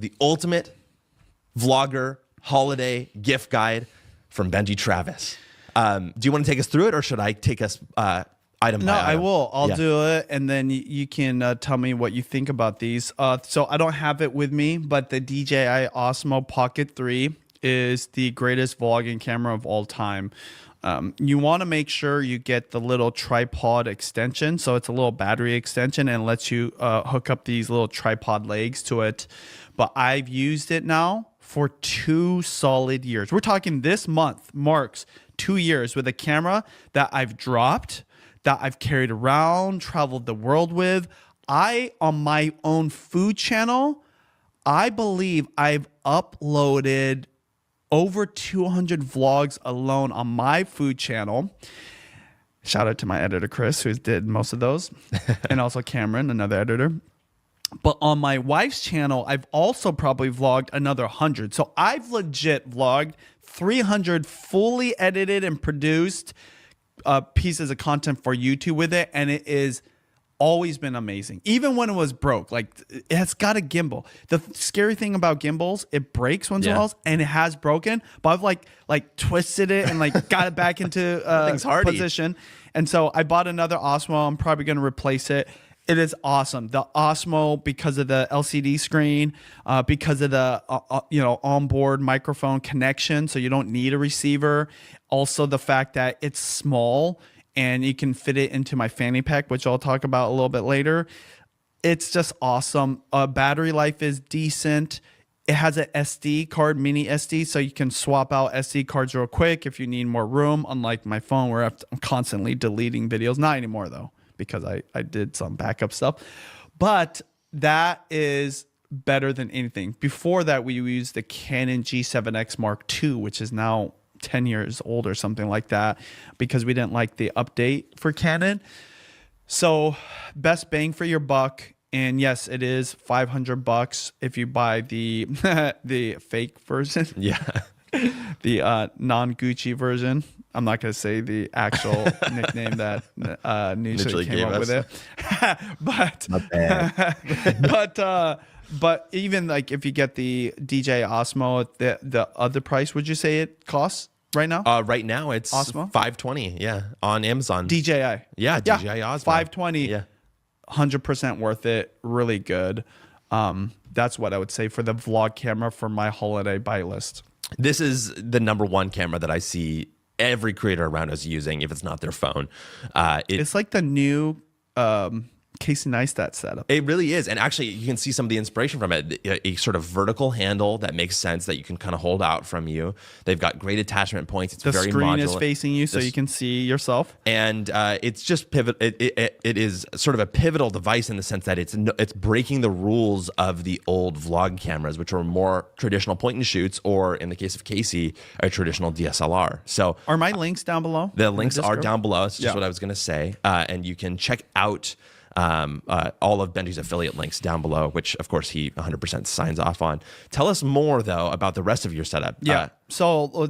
the ultimate vlogger holiday gift guide from Benji Travis. Do you want to take us through it, or should I take us item by item? No, I will. I'll do it, and then you can tell me what you think about these. So I don't have it with me, but the DJI Osmo Pocket 3 is the greatest vlogging camera of all time. You want to make sure you get the little tripod extension. So it's a little battery extension and lets you hook up these little tripod legs to it. But I've used it now for 2 solid years. We're talking this month marks 2 years with a camera that I've dropped, that I've carried around, traveled the world with. On my own food channel, I believe I've uploaded over 200 vlogs alone on my food channel. Shout out to my editor, Chris, who did most of those. And also Cameron, another editor. But on my wife's channel, I've also probably vlogged another 100. So I've legit vlogged 300 fully edited and produced pieces of content for YouTube with it. And it is always been amazing, even when it was broke. Like, it's got a gimbal. The scary thing about gimbals, it breaks once in a while, and it has broken, but I've like twisted it and like got it back into position. And so I bought another Osmo. I'm probably going to replace it. It is awesome. The Osmo, because of the LCD screen, because of the onboard microphone connection, so you don't need a receiver. Also, the fact that it's small and you can fit it into my fanny pack, which I'll talk about a little bit later. It's just awesome. Battery life is decent. It has an SD card, mini SD, so you can swap out SD cards real quick if you need more room, unlike my phone where I'm constantly deleting videos. Not anymore, though, because I did some backup stuff. But that is better than anything. Before that, we used the Canon G7X Mark II, which is now 10 years old or something like that, because we didn't like the update for Canon. So best bang for your buck. And yes, it is $500 if you buy the the fake version. Yeah. The non-Gucci version. I'm not going to say the actual nickname that Nutra came up with it. But not bad. But even like if you get the DJI Osmo, the other price, would you say it costs right now? Right now it's Osmo? $520. Yeah, on Amazon. DJI. Yeah, DJI Osmo. $520. Yeah, 100% worth it. Really good. That's what I would say for the vlog camera for my holiday buy list. This is the #1 camera that I see every creator around us using, if it's not their phone. It's like the new Casey Neistat setup. It really is. And actually, you can see some of the inspiration from it. A sort of vertical handle that makes sense, that you can kind of hold out from you. They've got great attachment points. It's very modular. The screen is facing you, so you can see yourself. And it's just pivot. It is sort of a pivotal device in the sense that it's breaking the rules of the old vlog cameras, which were more traditional point and shoots, or in the case of Casey, a traditional DSLR. So are my links down below? The links are down below. That's just what I was going to say. And you can check out all of Benji's affiliate links down below, which of course he 100% signs off on. Tell us more though about the rest of your setup. So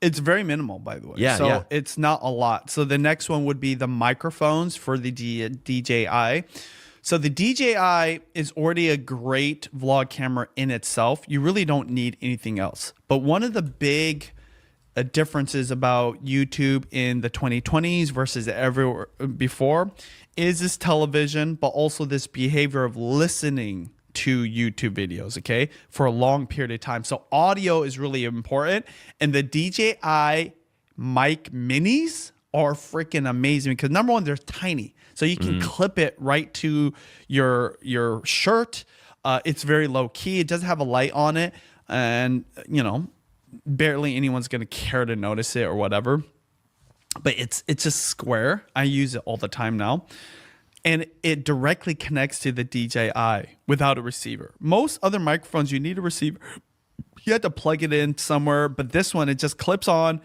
it's very minimal, by the way. So it's not a lot. So the next one would be the microphones for the DJI. So the DJI is already a great vlog camera in itself. You really don't need anything else. But one of the big differences about YouTube in the 2020s versus ever before is this television, but also this behavior of listening to YouTube videos, okay, for a long period of time. So audio is really important. And the DJI Mic Minis are freaking amazing because #1, they're tiny. So you can clip it right to your shirt. It's very low key. It doesn't have a light on it. And, barely anyone's going to care to notice it or whatever. But it's just square. I use it all the time now. And it directly connects to the DJI without a receiver. Most other microphones, you need a receiver. You had to plug it in somewhere. But this one, it just clips on,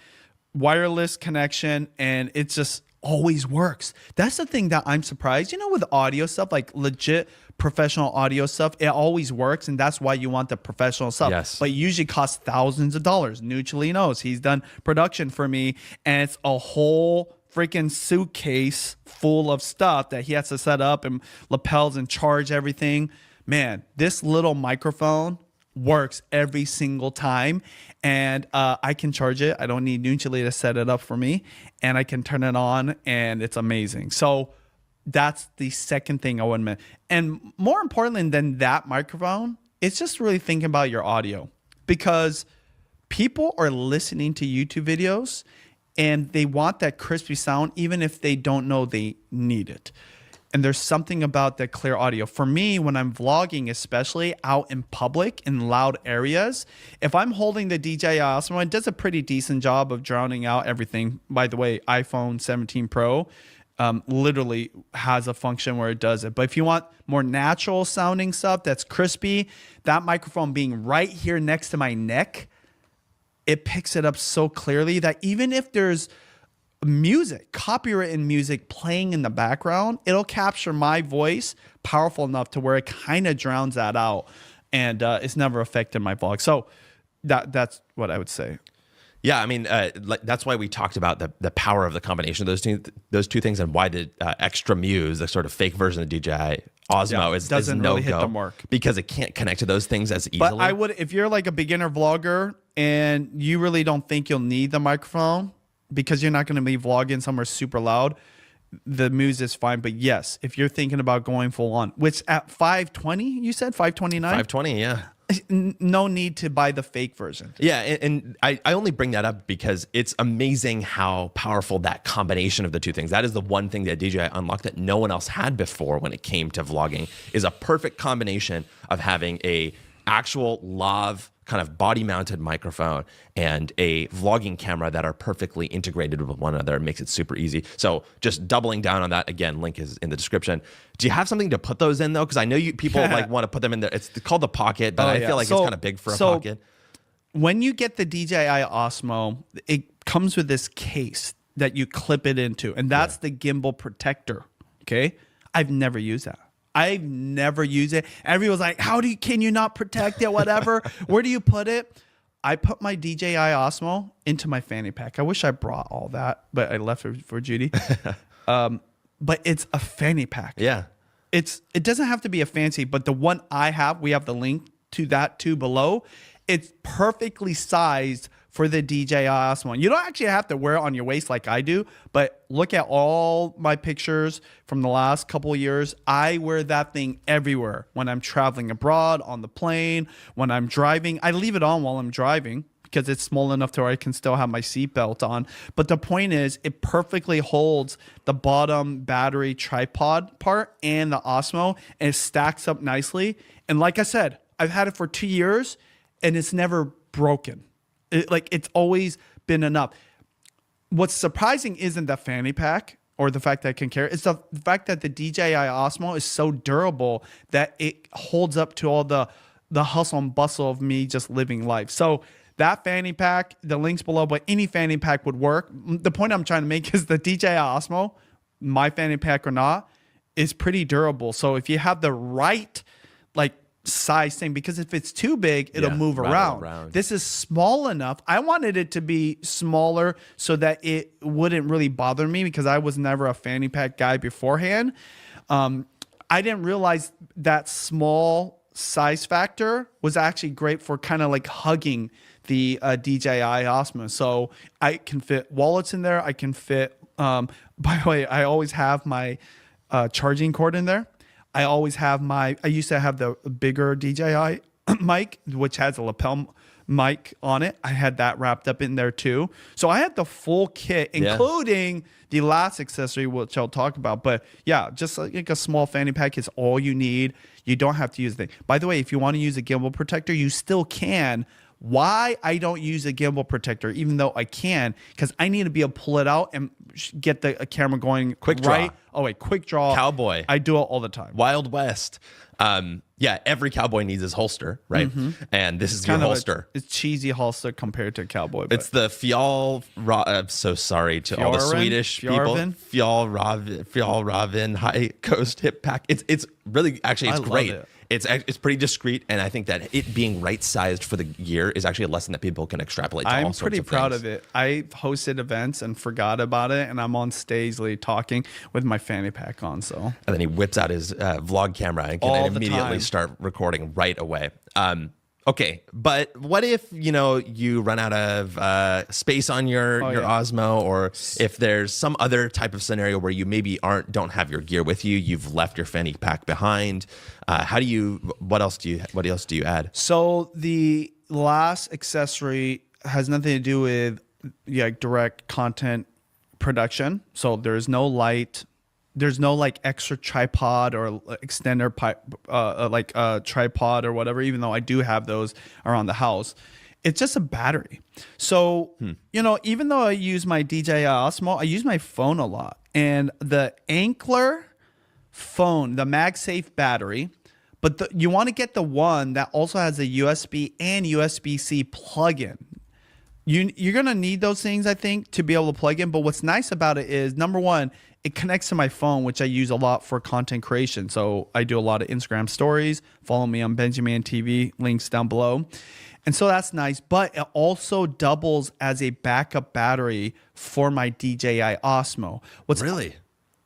wireless connection, and it just always works. That's the thing that I'm surprised. With audio stuff, like legit professional audio stuff, it always works, and that's why you want the professional stuff. Yes. But it usually costs thousands of dollars. Nucci knows. He's done production for me, and it's a whole freaking suitcase full of stuff that he has to set up and lapels and charge everything. Man, this little microphone works every single time. And I can charge it. I don't need Nuncili to set it up for me. And I can turn it on and it's amazing. So that's the second thing I would admit. And more importantly than that microphone, it's just really thinking about your audio, because people are listening to YouTube videos and they want that crispy sound even if they don't know they need it. And there's something about that clear audio. For me, when I'm vlogging, especially out in public in loud areas, if I'm holding the DJI Osmo, it does a pretty decent job of drowning out everything. By the way, iPhone 17 Pro literally has a function where it does it. But if you want more natural sounding stuff that's crispy, that microphone being right here next to my neck, it picks it up so clearly that even if there's music, copywritten music playing in the background, it'll capture my voice powerful enough to where it kind of drowns that out, and it's never affected my vlog. So that's what I would say. Yeah, I mean, that's why we talked about the power of the combination of those two things, and why the extra Muse, the sort of fake version of DJI Osmo, doesn't no really hit go, the mark, because it can't connect to those things as easily. But I would, if you're like a beginner vlogger and you really don't think you'll need the microphone because you're not going to be vlogging somewhere super loud, the Muse is fine. But yes, if you're thinking about going full on, which at 520, you said 529, 520, yeah. No need to buy the fake version. Yeah, and I only bring that up because it's amazing how powerful that combination of the two things. That is the one thing that DJI unlocked that no one else had before when it came to vlogging, is a perfect combination of having a actual lav kind of body-mounted microphone and a vlogging camera that are perfectly integrated with one another. It makes it super easy. So just doubling down on that, again, link is in the description. Do you have something to put those in, though? Because I know people like want to put them in there. It's called the Pocket, but I feel like it's kind of big for a Pocket. When you get the DJI Osmo, it comes with this case that you clip it into, and that's the gimbal protector, okay? I've never used that. I've never used it. Everyone's like, can you not protect it, whatever? Where do you put it? I put my DJI Osmo into my fanny pack. I wish I brought all that, but I left it for Judy. But it's a fanny pack. Yeah. It doesn't have to be a fancy, but the one I have, we have the link to that too below. It's perfectly sized for the DJI Osmo. You don't actually have to wear it on your waist like I do, but look at all my pictures from the last couple of years. I wear that thing everywhere. When I'm traveling abroad, on the plane, when I'm driving. I leave it on while I'm driving because it's small enough to where I can still have my seatbelt on. But the point is, it perfectly holds the bottom battery tripod part and the Osmo, and it stacks up nicely. And like I said, I've had it for 2 years and it's never broken. It's always been enough. What's surprising isn't the fanny pack or the fact that I can carry it. It's the fact that the DJI Osmo is so durable that it holds up to all the hustle and bustle of me just living life. So that fanny pack, the links below, but any fanny pack would work. The point I'm trying to make is the DJI Osmo, my fanny pack or not, is pretty durable. So if you have the right size thing, because if it's too big, it'll move around. This is small enough. I wanted it to be smaller so that it wouldn't really bother me, because I was never a fanny pack guy beforehand. I didn't realize that small size factor was actually great for kind of like hugging the DJI Osmo. So I can fit wallets in there. I can fit, by the way, I always have my charging cord in there. I always have I used to have the bigger DJI mic, which has a lapel mic on it. I had that wrapped up in there too. So I had the full kit, including the last accessory, which I'll talk about. But yeah, just like a small fanny pack is all you need. You don't have to use the thing. By the way, if you want to use a gimbal protector, you still can. Why I don't use a gimbal protector, even though I can, because I need to be able to pull it out and get the camera going quick draw. Oh wait, quick draw. Cowboy. I do it all the time. Wild West. Yeah, every cowboy needs his holster, right? And this is your holster. It's cheesy holster compared to a cowboy. It's the I'm so sorry to all the Swedish people. Fjällräven High Coast Hip Pack. It's really, actually, it's great. It's pretty discreet, and I think that it being right-sized for the gear is actually a lesson that people can extrapolate to all sorts of things. I'm pretty proud of it. I hosted events and forgot about it, and I'm on stage talking with my fanny pack on. So, and then he whips out his vlog camera and can immediately start recording right away. Okay, but what if you run out of space on your Osmo, or if there's some other type of scenario where you maybe don't have your gear with you, you've left your fanny pack behind. What else do you add? So the last accessory has nothing to do with direct content production. So there's no light. There's no like extra tripod or extender tripod or whatever, even though I do have those around the house. It's just a battery. So, even though I use my DJI Osmo, I use my phone a lot. And the Ankler phone, the MagSafe battery, but you want to get the one that also has a USB and USB-C plug-in. You're going to need those things, I think, to be able to plug in. But what's nice about it is, number one, it connects to my phone, which I use a lot for content creation. So I do a lot of Instagram stories. Follow me on Benjamin TV, links down below. And so that's nice. But it also doubles as a backup battery for my DJI Osmo. Really?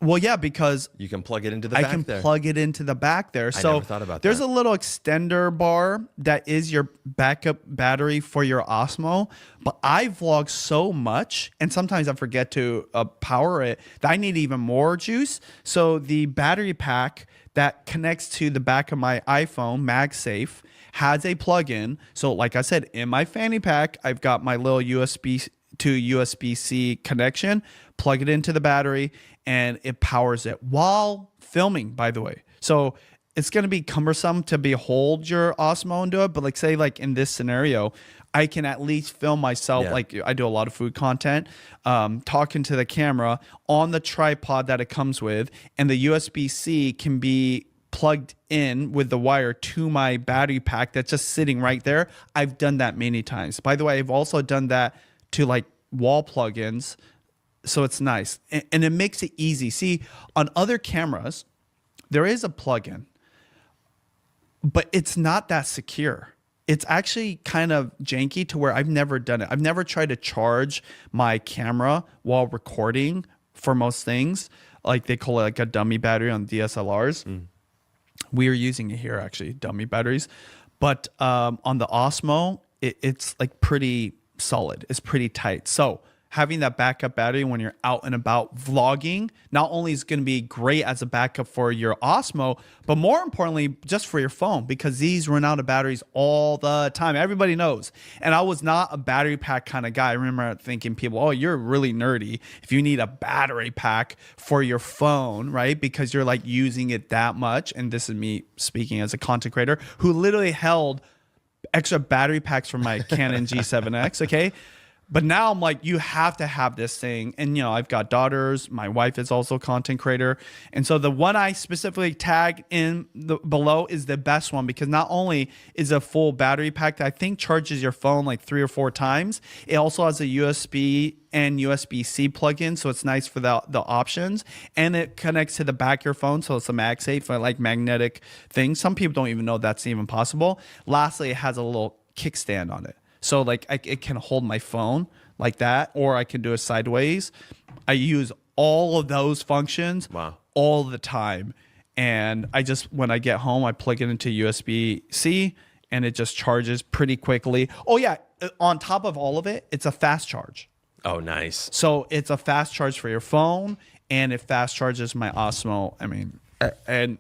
Well, yeah, because you can plug it into the back there. I can plug it into the back there. So never thought about there's that. a little extender bar that is your backup battery for your Osmo. But I vlog so much, and sometimes I forget to power it, that I need even more juice. So the battery pack that connects to the back of my iPhone, MagSafe, has a plug-in. So like I said, in my fanny pack, I've got my little USB to USB-C connection, plug it into the battery, and it powers it while filming, by the way. So it's going to be cumbersome to hold your Osmo and do it. But like say like in this scenario, I can at least film myself. Yeah. Like I do a lot of food content, talking to the camera on the tripod that it comes with. And the USB-C can be plugged in with the wire to my battery pack that's just sitting right there. I've done that many times. By the way, I've also done that to like wall plugins. So it's nice. And it makes it easy. See, on other cameras, there is a plugin, but it's not that secure. It's actually kind of janky to where I've never done it. I've never tried to charge my camera while recording for most things. Like they call it like a dummy battery on DSLRs. We are using it here, actually, dummy batteries. But on the Osmo, it's like pretty solid. It's pretty tight. So having that backup battery when you're out and about vlogging, not only is going to be great as a backup for your Osmo, but more importantly, just for your phone, because these run out of batteries all the time. Everybody knows. And I was not a battery pack kind of guy. I remember thinking people, oh, you're really nerdy if you need a battery pack for your phone, right? Because you're like using it that much. And this is me speaking as a content creator who literally held extra battery packs for my Canon G7X, okay? But now I'm like, you have to have this thing. And, I've got daughters. My wife is also a content creator. And so the one I specifically tagged in below is the best one, because not only is a full battery pack that I think charges your phone like 3 or 4 times, it also has a USB and USB-C plug-in. So it's nice for the options. And it connects to the back of your phone. So it's a MagSafe, like magnetic thing. Some people don't even know that's even possible. Lastly, it has a little kickstand on it. So like it can hold my phone like that, or I can do it sideways. I use all of those functions all the time. And when I get home, I plug it into USB-C and it just charges pretty quickly. Oh yeah, on top of all of it, it's a fast charge. Oh, nice. So it's a fast charge for your phone and it fast charges my Osmo. I mean, and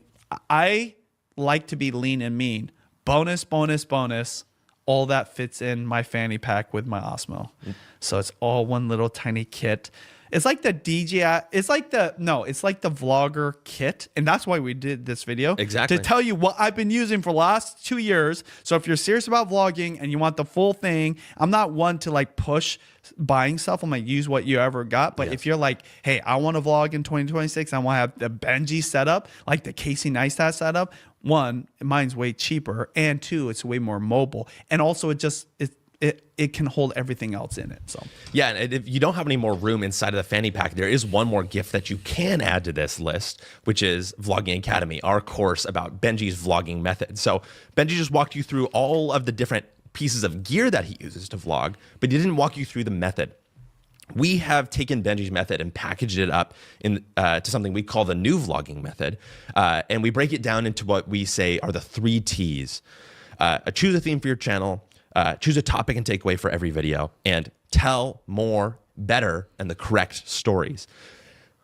I like to be lean and mean. Bonus. All that fits in my fanny pack with my Osmo. So it's all one little tiny kit. It's like the DJI, it's like the vlogger kit. And that's why we did this video. Exactly. To tell you what I've been using for the last 2 years. So if you're serious about vlogging and you want the full thing, I'm not one to like push buying stuff. I'm like, use what you ever got. But if you're like, hey, I want to vlog in 2026. I want to have the Benji setup, like the Casey Neistat setup. 1, mine's way cheaper. And 2, it's way more mobile. And also it can hold everything else in it. So yeah, and if you don't have any more room inside of the fanny pack, there is one more gift that you can add to this list, which is Vlogging Academy, our course about Benji's vlogging method. So Benji just walked you through all of the different pieces of gear that he uses to vlog, but he didn't walk you through the method. We have taken Benji's method and packaged it up to something we call the new vlogging method. And we break it down into what we say are the 3 T's. choose a theme for your channel, choose a topic and takeaway for every video, and tell more, better, and the correct stories.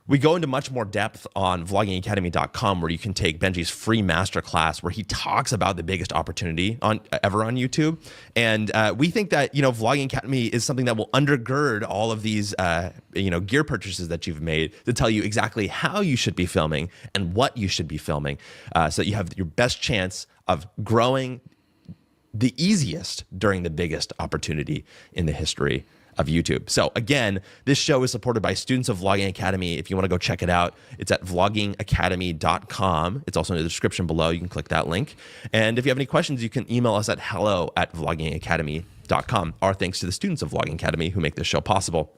We go into much more depth on vloggingacademy.com, where you can take Benji's free masterclass where he talks about the biggest opportunity ever on YouTube. And we think that, Vlogging Academy is something that will undergird all of these, gear purchases that you've made to tell you exactly how you should be filming and what you should be filming, so that you have your best chance of growing the easiest during the biggest opportunity in the history of YouTube. So again, this show is supported by students of Vlogging Academy. If you want to go check it out, it's at vloggingacademy.com. It's also in the description below. You can click that link. And if you have any questions, you can email us at hello@vloggingacademy.com. Our thanks to the students of Vlogging Academy who make this show possible.